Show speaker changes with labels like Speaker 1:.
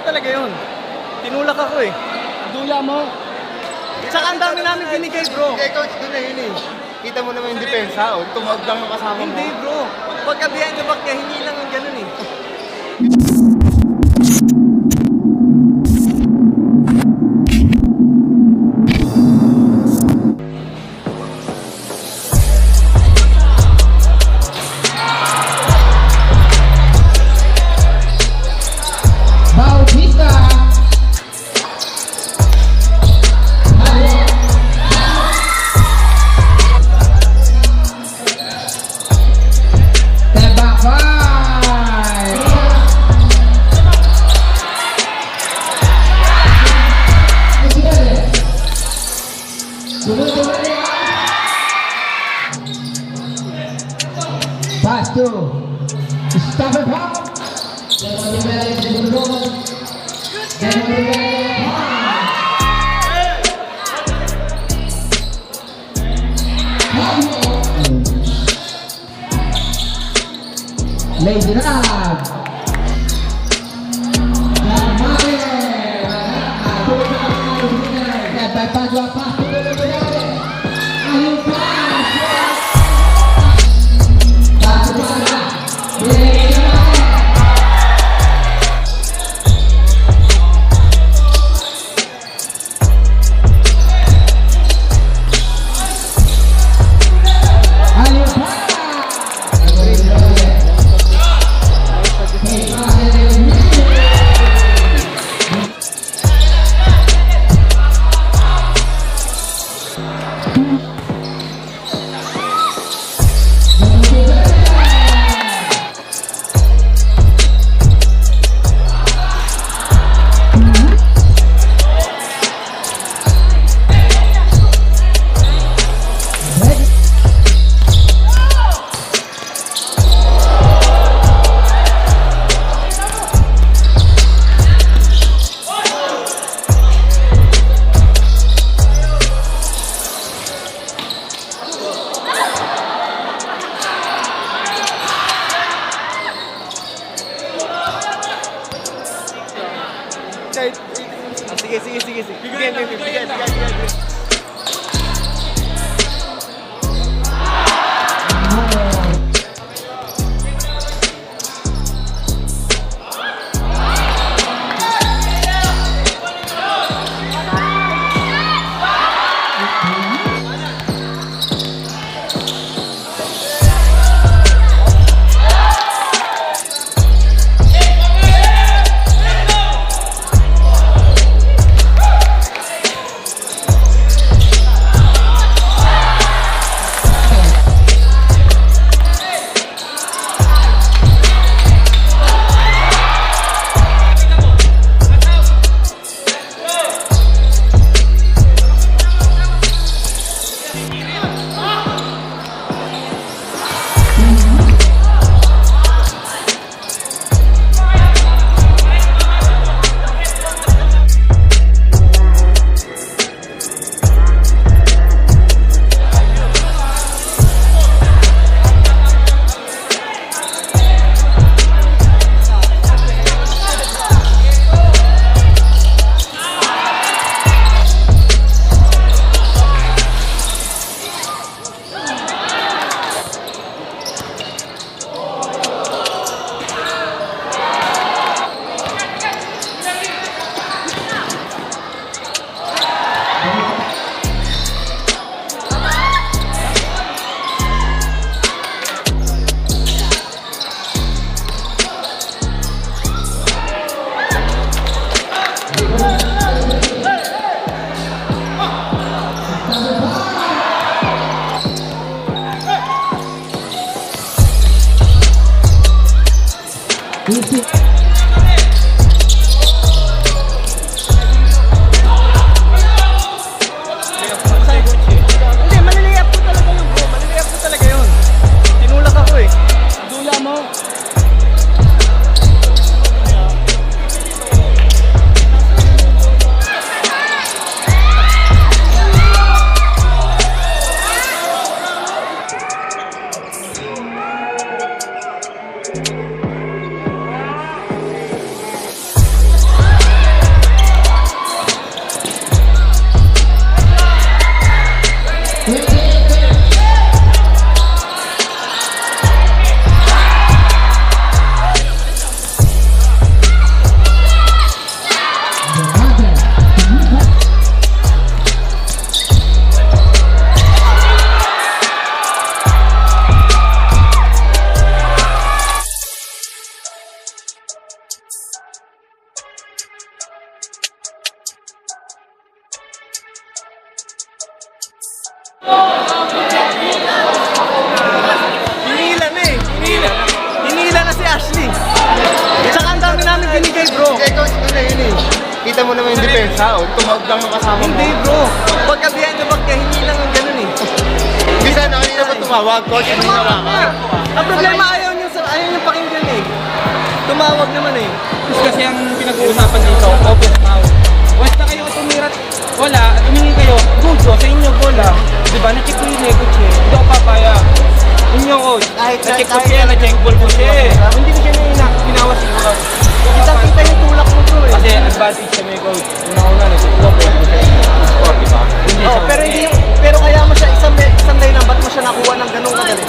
Speaker 1: talaga yun. Tinulak ako eh.
Speaker 2: Dula mo.
Speaker 1: Tsaka ang dami namin binigay, bro.
Speaker 3: Hindi, coach, doon na yun eh. Kita mo naman yung depensa, oh. Tumawag lang yung kasama mo.
Speaker 1: Hindi, bro. Pagka behind the back niya, hindi lang yung ganun eh.
Speaker 2: Bautista. Tembak five. Pass to Stephen Hall. Lazy Rag.
Speaker 1: Sige. Bigay.
Speaker 3: Kita mo naman yung depensa, oh. Tumawag lang ng kasama mo.
Speaker 1: Hindi bro. Pagka behind the back niya, hindi lang ang ganun eh.
Speaker 3: Bisa na, kanina ba tumawag? Coach, ano yung
Speaker 1: Tumawag
Speaker 3: ka?
Speaker 1: na. Ang problema ayaw niyo pakinggan eh. Tumawag naman eh.
Speaker 4: Kasi ang pinag-uusapan dito, open mouth. Once na kayo tumirat, wala, at humingi kayo, good, sa inyo, bola. Diba, na-check ko yun eh, coach eh. Hindi ako papaya. Inyo, coach. Na-check ko siya, na-check ball ko siya eh. Hindi ko siya pinawas yung coach.
Speaker 1: Kita yung tulak mo bro eh.
Speaker 4: Kasi advantage siya may coach. Una-una, nag-score, pwede ko siya score, diba? Hindi
Speaker 1: Oh,
Speaker 4: siya
Speaker 1: pero hindi pero kaya mo siya isang day lang, ba't mo siya nakuha ng ganung kadali?